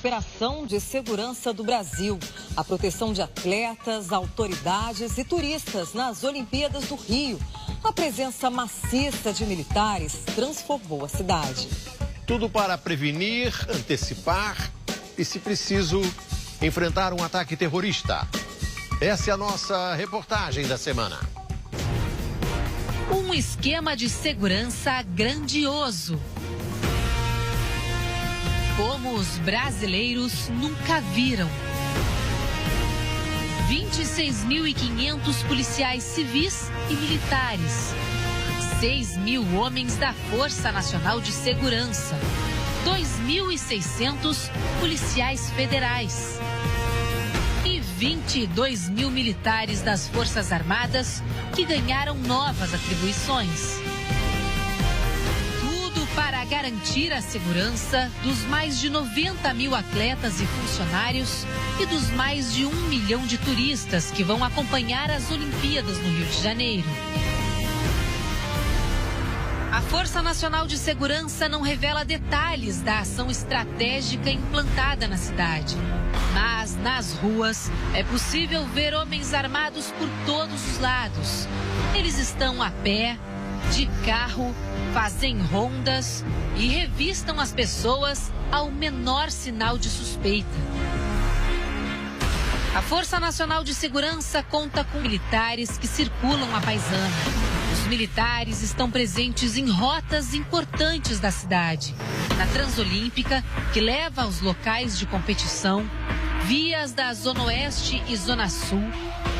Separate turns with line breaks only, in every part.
Operação de Segurança do Brasil. A proteção de atletas, autoridades e turistas nas Olimpíadas do Rio. A presença maciça de militares transformou a cidade.
Tudo para prevenir, antecipar e, se preciso, enfrentar um ataque terrorista. Essa é a nossa reportagem da semana.
Um esquema de segurança grandioso. Como os brasileiros nunca viram. 26.500 policiais civis e militares. 6.000 homens da Força Nacional de Segurança. 2.600 policiais federais. E 22.000 militares das Forças Armadas que ganharam novas atribuições. Para garantir a segurança dos mais de 90.000 atletas e funcionários e dos mais de 1 milhão de turistas que vão acompanhar as Olimpíadas no Rio de Janeiro. A Força Nacional de Segurança não revela detalhes da ação estratégica implantada na cidade. Mas, nas ruas, é possível ver homens armados por todos os lados. Eles estão a pé, de carro, fazem rondas e revistam as pessoas ao menor sinal de suspeita. A Força Nacional de Segurança conta com militares que circulam a paisana. Os militares estão presentes em rotas importantes da cidade. Na Transolímpica, que leva aos locais de competição, vias da Zona Oeste e Zona Sul,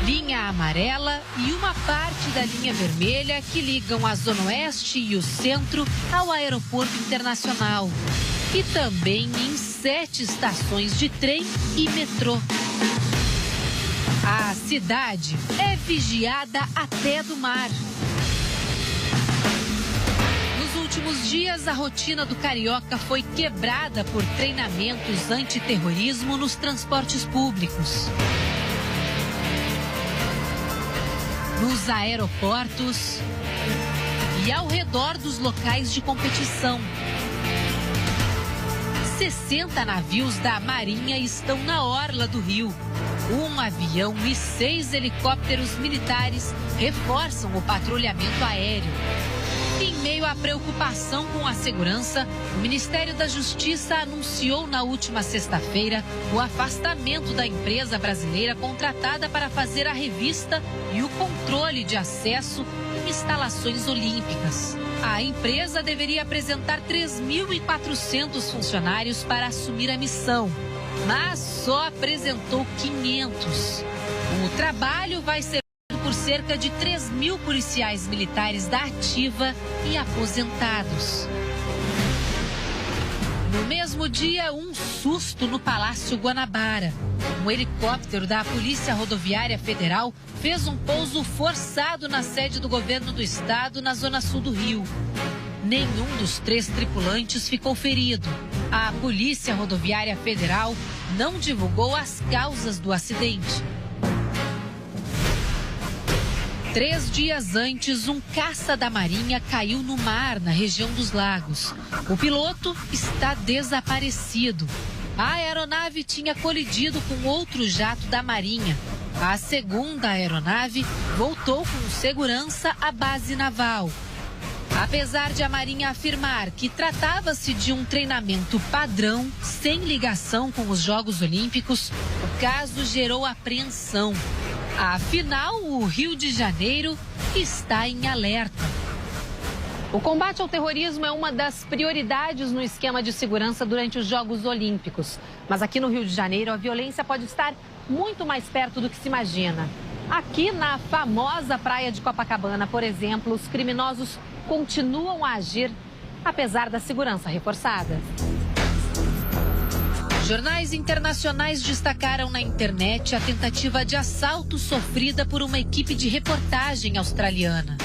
linha amarela e uma parte da linha vermelha que ligam a Zona Oeste e o centro ao Aeroporto Internacional. E também em 7 estações de trem e metrô. A cidade é vigiada até do mar. Nos últimos dias, a rotina do carioca foi quebrada por treinamentos antiterrorismo nos transportes públicos. Nos aeroportos e ao redor dos locais de competição. 60 navios da Marinha estão na orla do Rio. Um avião e 6 helicópteros militares reforçam o patrulhamento aéreo. Em meio à preocupação com a segurança, o Ministério da Justiça anunciou na última sexta-feira o afastamento da empresa brasileira contratada para fazer a revista e o controle de acesso em instalações olímpicas. A empresa deveria apresentar 3.400 funcionários para assumir a missão, mas só apresentou 500. O trabalho vai ser por cerca de 3.000 policiais militares da ativa e aposentados. No mesmo dia, um susto no Palácio Guanabara. Um helicóptero da Polícia Rodoviária Federal fez um pouso forçado na sede do governo do estado, na zona sul do Rio. Nenhum dos 3 tripulantes ficou ferido. A Polícia Rodoviária Federal não divulgou as causas do acidente. 3 dias antes, um caça da Marinha caiu no mar, na região dos Lagos. O piloto está desaparecido. A aeronave tinha colidido com outro jato da Marinha. A segunda aeronave voltou com segurança à base naval. Apesar de a Marinha afirmar que tratava-se de um treinamento padrão, sem ligação com os Jogos Olímpicos, o caso gerou apreensão. Afinal, o Rio de Janeiro está em alerta. O combate ao terrorismo é uma das prioridades no esquema de segurança durante os Jogos Olímpicos. Mas aqui no Rio de Janeiro, a violência pode estar muito mais perto do que se imagina. Aqui na famosa praia de Copacabana, por exemplo, os criminosos continuam a agir, apesar da segurança reforçada. Jornais internacionais destacaram na internet a tentativa de assalto sofrida por uma equipe de reportagem australiana.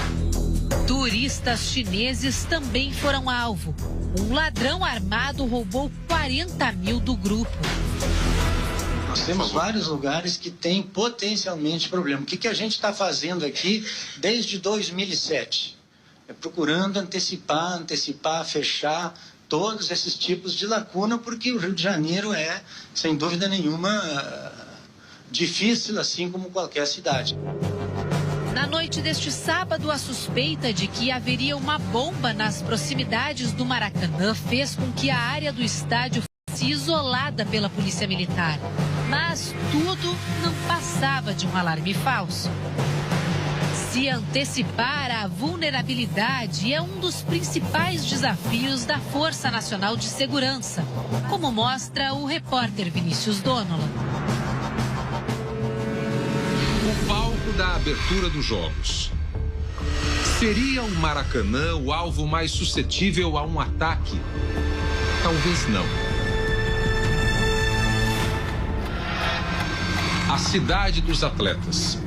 Turistas chineses também foram alvo. Um ladrão armado roubou 40 mil do grupo.
Nós temos vários lugares que têm potencialmente problema. O que a gente está fazendo aqui desde 2007? É procurando antecipar, fechar todos esses tipos de lacuna, porque o Rio de Janeiro é, sem dúvida nenhuma, difícil, assim como qualquer cidade.
Na noite deste sábado, a suspeita de que haveria uma bomba nas proximidades do Maracanã fez com que a área do estádio fosse isolada pela Polícia Militar. Mas tudo não passava de um alarme falso. Se antecipar à vulnerabilidade é um dos principais desafios da Força Nacional de Segurança, como mostra o repórter Vinícius Dónola.
O palco da abertura dos Jogos. Seria o Maracanã o alvo mais suscetível a um ataque? Talvez não. A cidade dos atletas.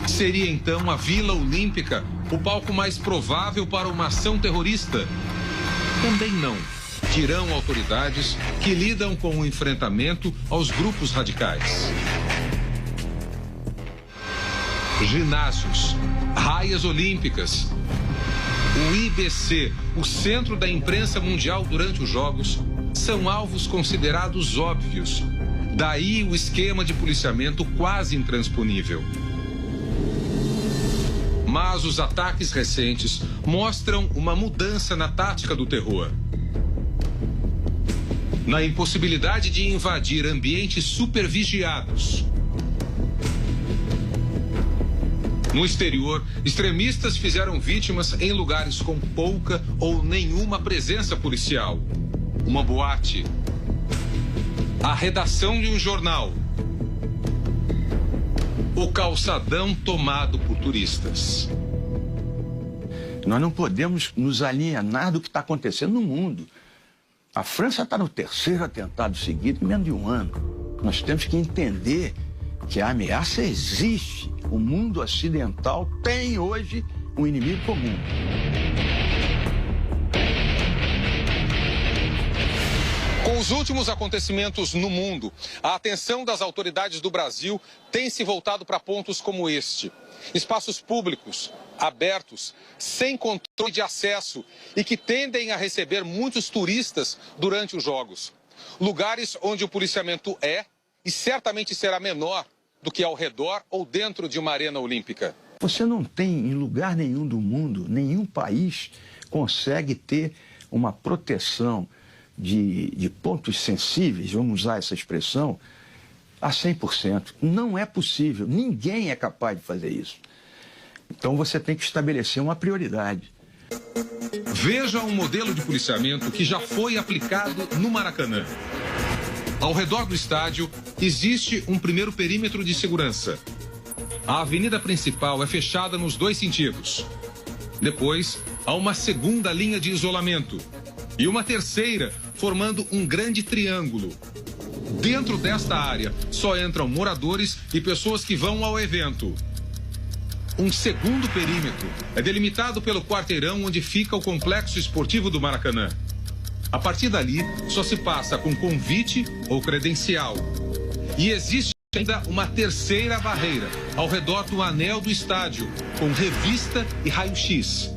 Seria então a Vila Olímpica o palco mais provável para uma ação terrorista? Também não, dirão autoridades que lidam com o enfrentamento aos grupos radicais. Ginásios, raias olímpicas, o IBC, o Centro da Imprensa Mundial durante os Jogos, são alvos considerados óbvios. Daí o esquema de policiamento quase intransponível. Mas os ataques recentes mostram uma mudança na tática do terror. Na impossibilidade de invadir ambientes supervigiados. No exterior, extremistas fizeram vítimas em lugares com pouca ou nenhuma presença policial. Uma boate. A redação de um jornal. O calçadão tomado por turistas.
Nós não podemos nos alienar do que está acontecendo no mundo. A França está no 3º atentado seguido em menos de um ano. Nós temos que entender que a ameaça existe. O mundo ocidental tem hoje um inimigo comum.
Com os últimos acontecimentos no mundo, a atenção das autoridades do Brasil tem se voltado para pontos como este. Espaços públicos, abertos, sem controle de acesso e que tendem a receber muitos turistas durante os Jogos. Lugares onde o policiamento é e certamente será menor do que ao redor ou dentro de uma arena olímpica.
Você não tem em lugar nenhum do mundo, nenhum país consegue ter uma proteção de pontos sensíveis, vamos usar essa expressão, a 100%. Não é possível, ninguém é capaz de fazer isso. Então você tem que estabelecer uma prioridade.
Veja um modelo de policiamento que já foi aplicado no Maracanã. Ao redor do estádio, existe um primeiro perímetro de segurança. A avenida principal é fechada nos 2 sentidos. Depois, há uma segunda linha de isolamento. E uma terceira, formando um grande triângulo. Dentro desta área, só entram moradores e pessoas que vão ao evento. Um segundo perímetro é delimitado pelo quarteirão onde fica o complexo esportivo do Maracanã. A partir dali, só se passa com convite ou credencial. E existe ainda uma terceira barreira, ao redor do anel do estádio, com revista e raio-x.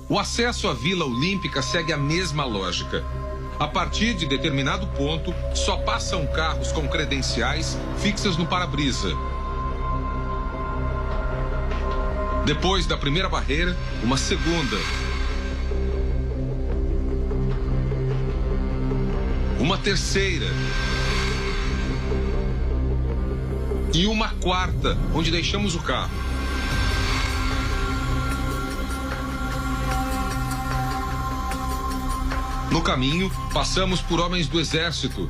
O acesso à Vila Olímpica segue a mesma lógica. A partir de determinado ponto, só passam carros com credenciais fixas no para-brisa. Depois da primeira barreira, uma segunda. Uma terceira. E uma quarta, onde deixamos o carro. No caminho, passamos por homens do Exército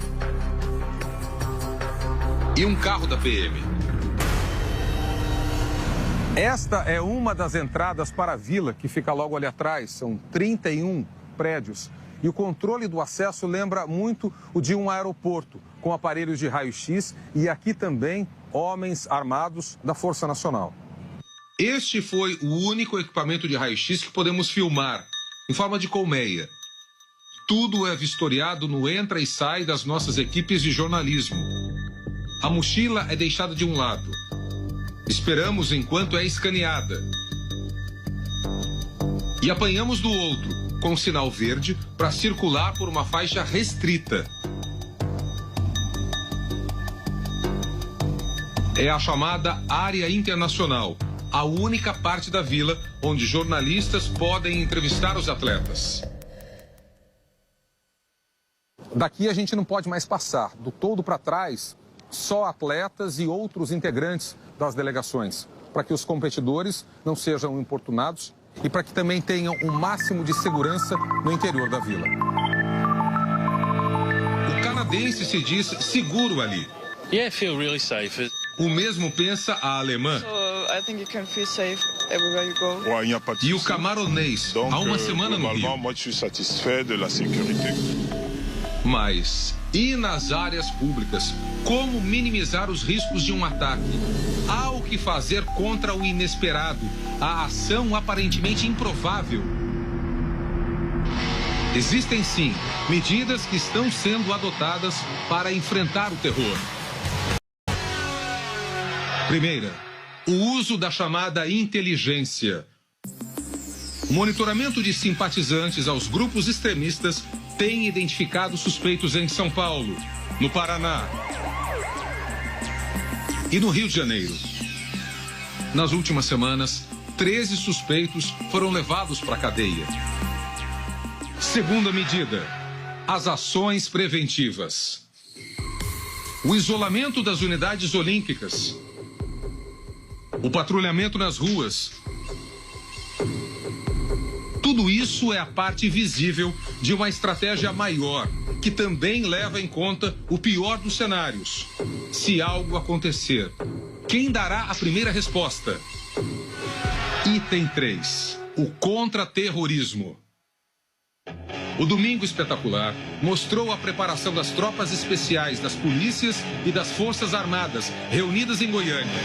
e um carro da PM. Esta é uma das entradas para a vila, que fica logo ali atrás. São 31 prédios. E o controle do acesso lembra muito o de um aeroporto, com aparelhos de raio-x e aqui também homens armados da Força Nacional. Este foi o único equipamento de raio-x que podemos filmar, em forma de colmeia. Tudo é vistoriado no entra e sai das nossas equipes de jornalismo. A mochila é deixada de um lado. Esperamos enquanto é escaneada. E apanhamos do outro, com sinal verde, para circular por uma faixa restrita. É a chamada área internacional, a única parte da vila onde jornalistas podem entrevistar os atletas. Daqui a gente não pode mais passar. Do todo para trás, só atletas e outros integrantes das delegações, para que os competidores não sejam importunados e para que também tenham um máximo de segurança no interior da vila. O canadense se diz seguro ali.
Yeah, I feel really safe.
O mesmo pensa a alemã.
I think you can feel safe everywhere you go.
E o camaronês, há uma semana no Rio. Mas, e nas áreas públicas? Como minimizar os riscos de um ataque? Há o que fazer contra o inesperado, a ação aparentemente improvável. Existem sim medidas que estão sendo adotadas para enfrentar o terror. Primeira, o uso da chamada inteligência. O monitoramento de simpatizantes aos grupos extremistas tem identificado suspeitos em São Paulo, no Paraná e no Rio de Janeiro. Nas últimas semanas, 13 suspeitos foram levados para a cadeia. Segunda medida, as ações preventivas. O isolamento das unidades olímpicas. O patrulhamento nas ruas. Tudo isso é a parte visível de uma estratégia maior, que também leva em conta o pior dos cenários. Se algo acontecer, quem dará a primeira resposta? Item 3. O contra-terrorismo. O Domingo Espetacular mostrou a preparação das tropas especiais, das polícias e das Forças Armadas reunidas em Goiânia.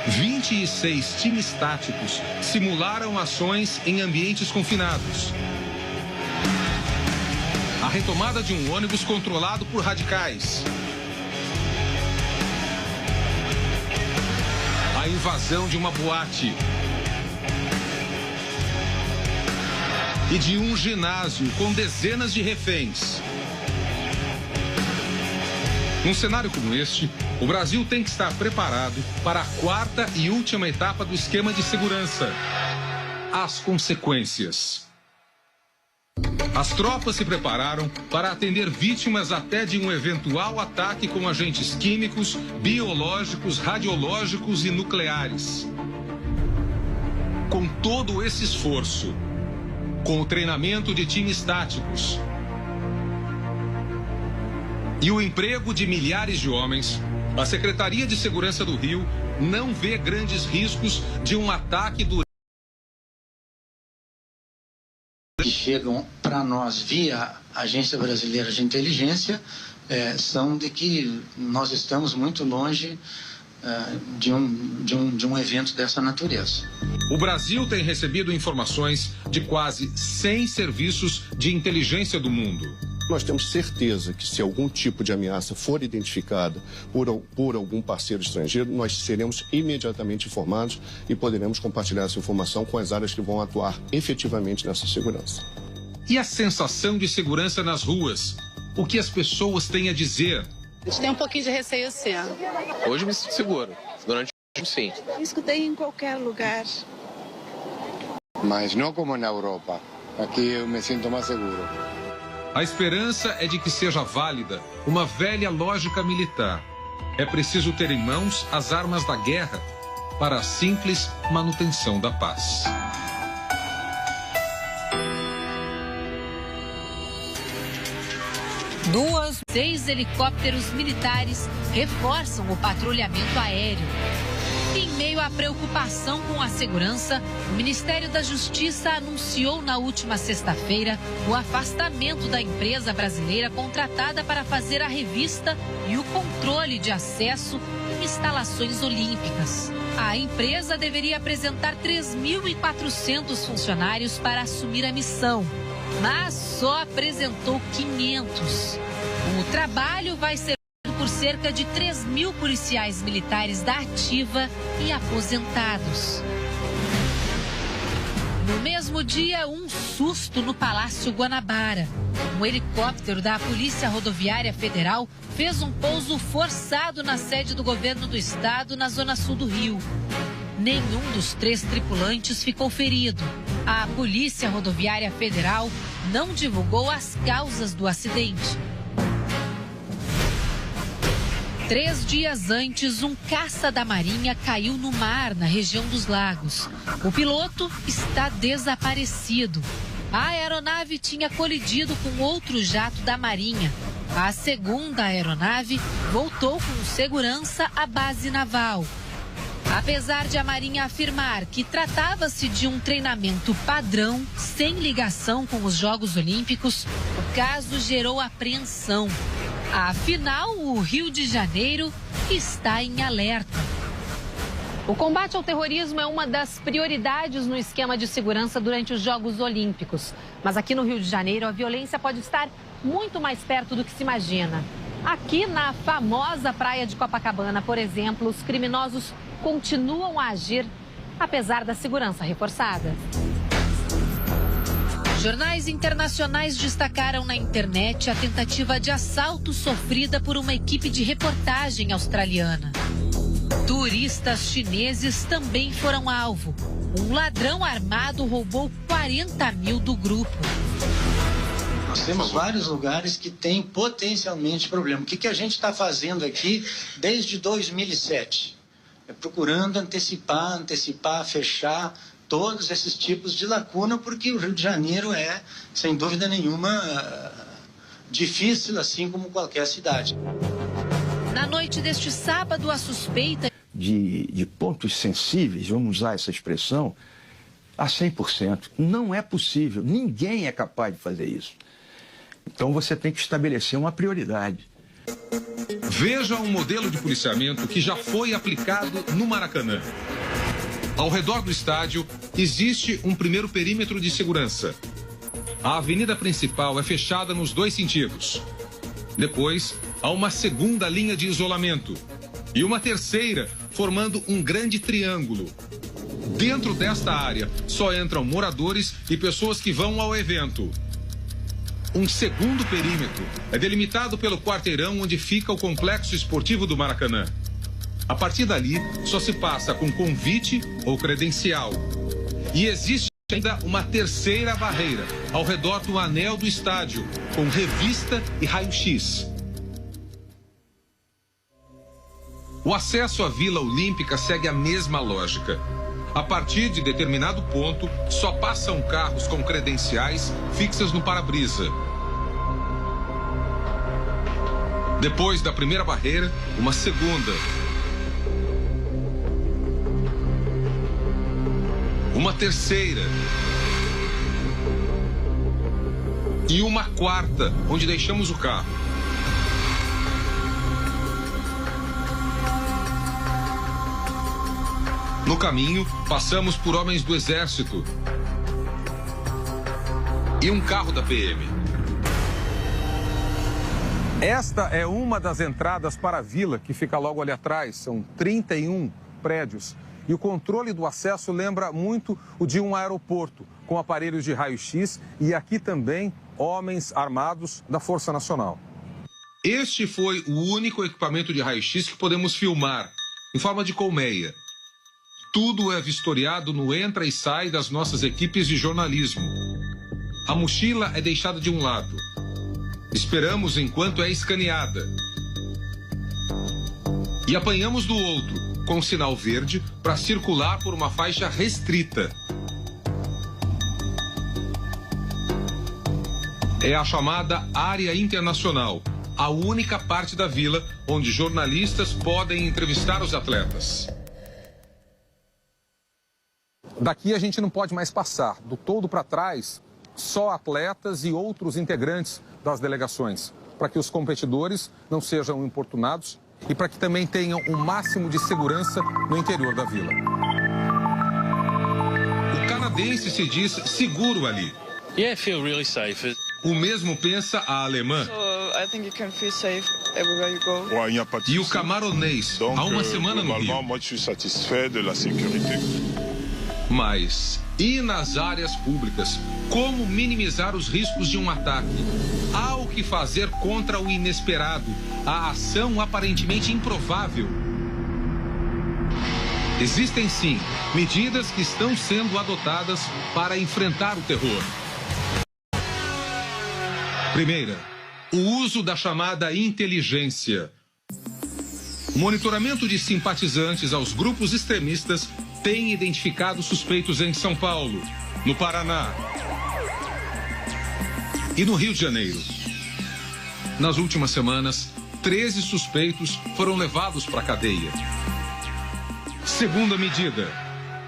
26 times táticos simularam ações em ambientes confinados. A retomada de um ônibus controlado por radicais. A invasão de uma boate. E de um ginásio com dezenas de reféns. Num cenário como este, o Brasil tem que estar preparado para a quarta e última etapa do esquema de segurança. As consequências. As tropas se prepararam para atender vítimas até de um eventual ataque com agentes químicos, biológicos, radiológicos e nucleares. Com todo esse esforço, com o treinamento de times táticos e o emprego de milhares de homens, a Secretaria de Segurança do Rio não vê grandes riscos de um ataque durante...
Que chegam para nós via Agência Brasileira de Inteligência são de que nós estamos muito longe de um evento dessa natureza.
O Brasil tem recebido informações de quase 100 serviços de inteligência do mundo.
Nós temos certeza que se algum tipo de ameaça for identificada por algum parceiro estrangeiro, nós seremos imediatamente informados e poderemos compartilhar essa informação com as áreas que vão atuar efetivamente nessa segurança.
E a sensação de segurança nas ruas? O que as pessoas têm a dizer?
A gente tem um pouquinho de receio, sim.
Hoje me sinto seguro. Durante o sim.
Escutei em qualquer lugar.
Mas não como na Europa. Aqui eu me sinto mais seguro.
A esperança é de que seja válida uma velha lógica militar. É preciso ter em mãos as armas da guerra para a simples manutenção da paz.
Seis helicópteros militares reforçam o patrulhamento aéreo. Em meio à preocupação com a segurança, o Ministério da Justiça anunciou na última sexta-feira o afastamento da empresa brasileira contratada para fazer a revista e o controle de acesso em instalações olímpicas. A empresa deveria apresentar 3.400 funcionários para assumir a missão, mas só apresentou 500. O trabalho vai ser por cerca de 3.000 policiais militares da ativa e aposentados. No mesmo dia, um susto no Palácio Guanabara. Um helicóptero da Polícia Rodoviária Federal fez um pouso forçado na sede do governo do estado, na zona sul do Rio. Nenhum dos 3 tripulantes ficou ferido. A Polícia Rodoviária Federal não divulgou as causas do acidente. 3 dias antes, um caça da Marinha caiu no mar, na região dos Lagos. O piloto está desaparecido. A aeronave tinha colidido com outro jato da Marinha. A segunda aeronave voltou com segurança à base naval. Apesar de a Marinha afirmar que tratava-se de um treinamento padrão, sem ligação com os Jogos Olímpicos, o caso gerou apreensão. Afinal, o Rio de Janeiro está em alerta. O combate ao terrorismo é uma das prioridades no esquema de segurança durante os Jogos Olímpicos. Mas aqui no Rio de Janeiro, a violência pode estar muito mais perto do que se imagina. Aqui na famosa praia de Copacabana, por exemplo, os criminosos continuam a agir, apesar da segurança reforçada. Jornais internacionais destacaram na internet a tentativa de assalto sofrida por uma equipe de reportagem australiana. Turistas chineses também foram alvo. Um ladrão armado roubou 40 mil do grupo.
Nós temos vários lugares que têm potencialmente problema. O que a gente está fazendo aqui desde 2007? É procurando antecipar, fechar todos esses tipos de lacuna, porque o Rio de Janeiro é, sem dúvida nenhuma, difícil, assim como qualquer cidade.
Na noite deste sábado, a suspeita
de pontos sensíveis, vamos usar essa expressão, a 100%. Não é possível, ninguém é capaz de fazer isso. Então você tem que estabelecer uma prioridade.
Veja um modelo de policiamento que já foi aplicado no Maracanã. Ao redor do estádio, existe um primeiro perímetro de segurança. A avenida principal é fechada nos 2 sentidos. Depois, há uma segunda linha de isolamento e uma terceira, formando um grande triângulo. Dentro desta área, só entram moradores e pessoas que vão ao evento. Um segundo perímetro é delimitado pelo quarteirão onde fica o complexo esportivo do Maracanã. A partir dali, só se passa com convite ou credencial. E existe ainda uma terceira barreira, ao redor do anel do estádio, com revista e raio-x. O acesso à Vila Olímpica segue a mesma lógica. A partir de determinado ponto, só passam carros com credenciais fixas no para-brisa. Depois da primeira barreira, uma segunda. Uma terceira. E uma quarta, onde deixamos o carro. No caminho, passamos por homens do Exército e um carro da PM. Esta é uma das entradas para a vila, que fica logo ali atrás. São 31 prédios. E o controle do acesso lembra muito o de um aeroporto, com aparelhos de raio-x e aqui também homens armados da Força Nacional. Este foi o único equipamento de raio-x que podemos filmar, em forma de colmeia. Tudo é vistoriado no entra e sai das nossas equipes de jornalismo. A mochila é deixada de um lado. Esperamos enquanto é escaneada. E apanhamos do outro, com sinal verde, para circular por uma faixa restrita. É a chamada área internacional, a única parte da vila onde jornalistas podem entrevistar os atletas. Daqui a gente não pode mais passar. Do todo para trás, só atletas e outros integrantes das delegações, para que os competidores não sejam importunados e para que também tenham o máximo de segurança no interior da vila. O canadense se diz seguro ali.
Yeah, I feel really safe.
O mesmo pensa a alemã.
I think you can feel safe everywhere you go.
E o camaronês, há uma semana no Rio. Mas E nas áreas públicas, como minimizar os riscos de um ataque? Há o que fazer contra o inesperado, a ação aparentemente improvável. Existem sim medidas que estão sendo adotadas para enfrentar o terror. Primeira, o uso da chamada inteligência. O monitoramento de simpatizantes aos grupos extremistas tem identificado suspeitos em São Paulo, no Paraná e no Rio de Janeiro. Nas últimas semanas, 13 suspeitos foram levados para a cadeia. Segunda medida,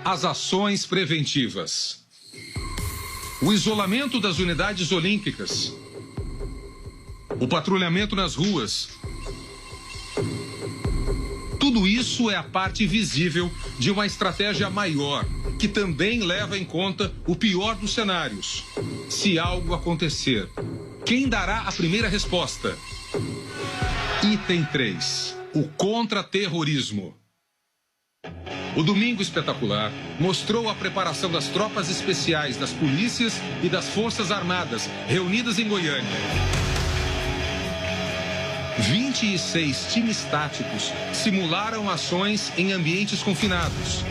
as ações preventivas. O isolamento das unidades olímpicas. O patrulhamento nas ruas. Tudo isso é a parte visível de uma estratégia maior, que também leva em conta o pior dos cenários. Se algo acontecer, quem dará a primeira resposta? Item 3. O contra-terrorismo. O Domingo Espetacular mostrou a preparação das tropas especiais, das polícias e das Forças Armadas reunidas em Goiânia. 26 times táticos simularam ações em ambientes confinados.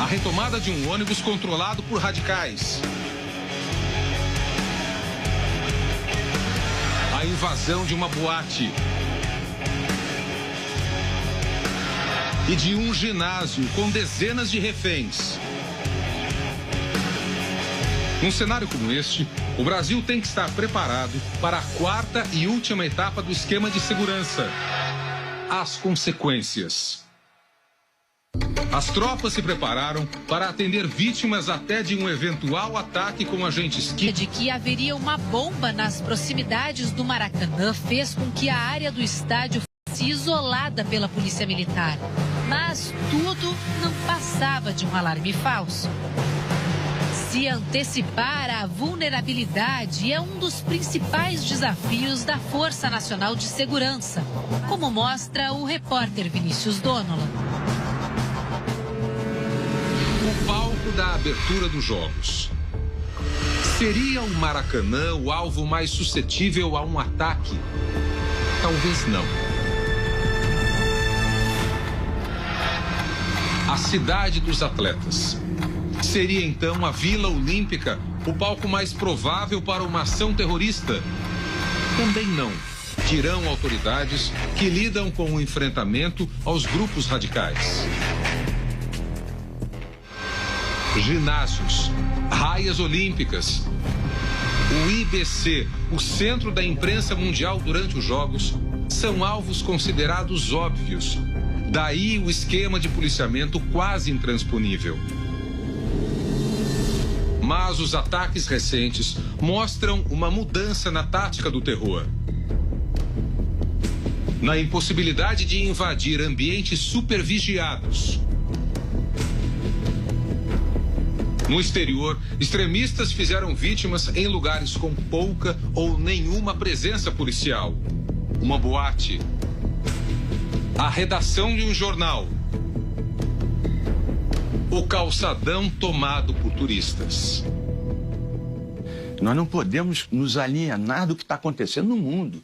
A retomada de um ônibus controlado por radicais. A invasão de uma boate. E de um ginásio com dezenas de reféns. Num cenário como este, o Brasil tem que estar preparado para a quarta e última etapa do esquema de segurança. As consequências. As tropas se prepararam para atender vítimas até de um eventual ataque com agentes químicos.
De que haveria uma bomba nas proximidades do Maracanã fez com que a área do estádio fosse isolada pela Polícia Militar. Mas tudo não passava de um alarme falso. Se antecipar à vulnerabilidade é um dos principais desafios da Força Nacional de Segurança, como mostra o repórter Vinícius Donola.
O palco da abertura dos Jogos. Seria o Maracanã o alvo mais suscetível a um ataque? Talvez não. A cidade dos atletas. Seria então a Vila Olímpica o palco mais provável para uma ação terrorista? Também não, dirão autoridades que lidam com o enfrentamento aos grupos radicais. Ginásios, raias olímpicas, o IBC, o Centro da Imprensa Mundial durante os Jogos, são alvos considerados óbvios. Daí o esquema de policiamento quase intransponível. Mas os ataques recentes mostram uma mudança na tática do terror. Na impossibilidade de invadir ambientes supervigiados. No exterior, extremistas fizeram vítimas em lugares com pouca ou nenhuma presença policial. Uma boate. A redação de um jornal. O calçadão tomado por turistas.
Nós não podemos nos alienar do que está acontecendo no mundo.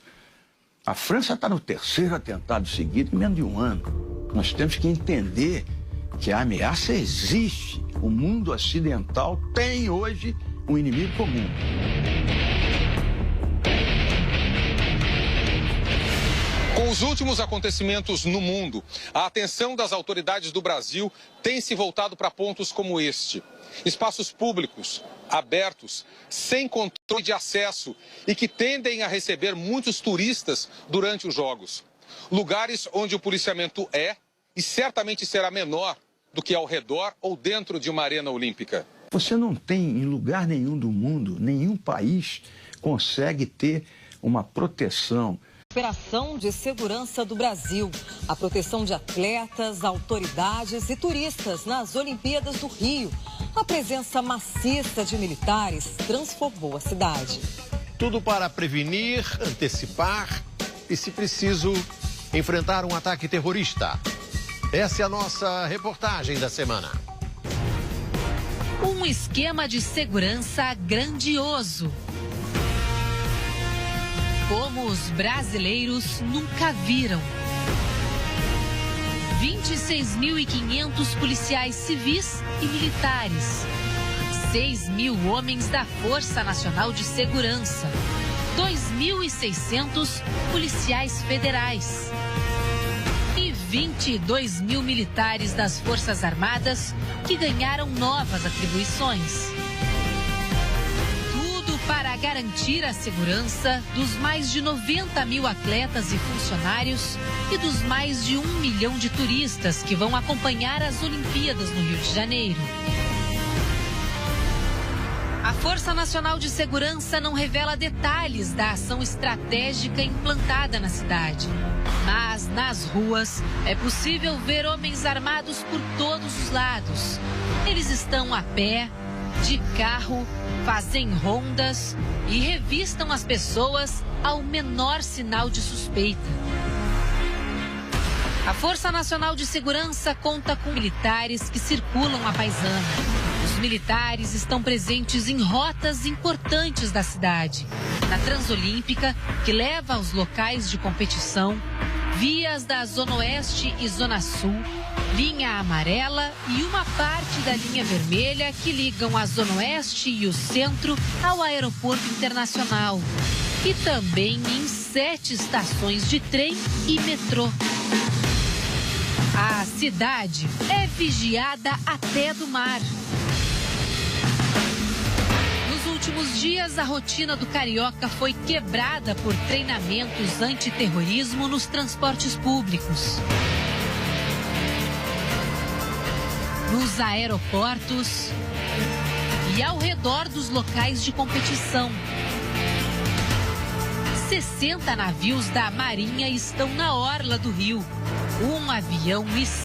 A França está no 3º atentado seguido em menos de um ano. Nós temos que entender que a ameaça existe. O mundo ocidental tem hoje um inimigo comum.
Com os últimos acontecimentos no mundo, a atenção das autoridades do Brasil tem se voltado para pontos como este. Espaços públicos, abertos, sem controle de acesso e que tendem a receber muitos turistas durante os Jogos. Lugares onde o policiamento é e certamente será menor do que ao redor ou dentro de uma arena olímpica.
Você não tem em lugar nenhum do mundo, nenhum país consegue ter uma proteção.
Operação de Segurança do Brasil. A proteção de atletas, autoridades e turistas nas Olimpíadas do Rio. A presença maciça de militares transformou a cidade.
Tudo para prevenir, antecipar e, se preciso, enfrentar um ataque terrorista. Essa é a nossa reportagem da semana.
Um esquema de segurança grandioso, como os brasileiros nunca viram. 26.500 policiais civis e militares, 6.000 homens da Força Nacional de Segurança, 2.600 policiais federais e 22.000 militares das Forças Armadas que ganharam novas atribuições. Tudo para garantir a segurança dos mais de 90.000 atletas e funcionários e dos mais de 1 milhão de turistas que vão acompanhar as Olimpíadas no Rio de Janeiro. A Força Nacional de Segurança não revela detalhes da ação estratégica implantada na cidade. Mas, nas ruas, é possível ver homens armados por todos os lados. Eles estão a pé, de carro, fazem rondas e revistam as pessoas ao menor sinal de suspeita. A Força Nacional de Segurança conta com militares que circulam a paisana. Os militares estão presentes em rotas importantes da cidade. Na Transolímpica, que leva aos locais de competição, vias da Zona Oeste e Zona Sul, linha amarela e uma parte da linha vermelha que ligam a Zona Oeste e o centro ao Aeroporto Internacional. E também em 7 estações de trem e metrô. A cidade é vigiada até do mar. Nos últimos dias, a rotina do carioca foi quebrada por treinamentos antiterrorismo nos transportes públicos, nos aeroportos e ao redor dos locais de competição. 60 navios da Marinha estão na orla do Rio. Um avião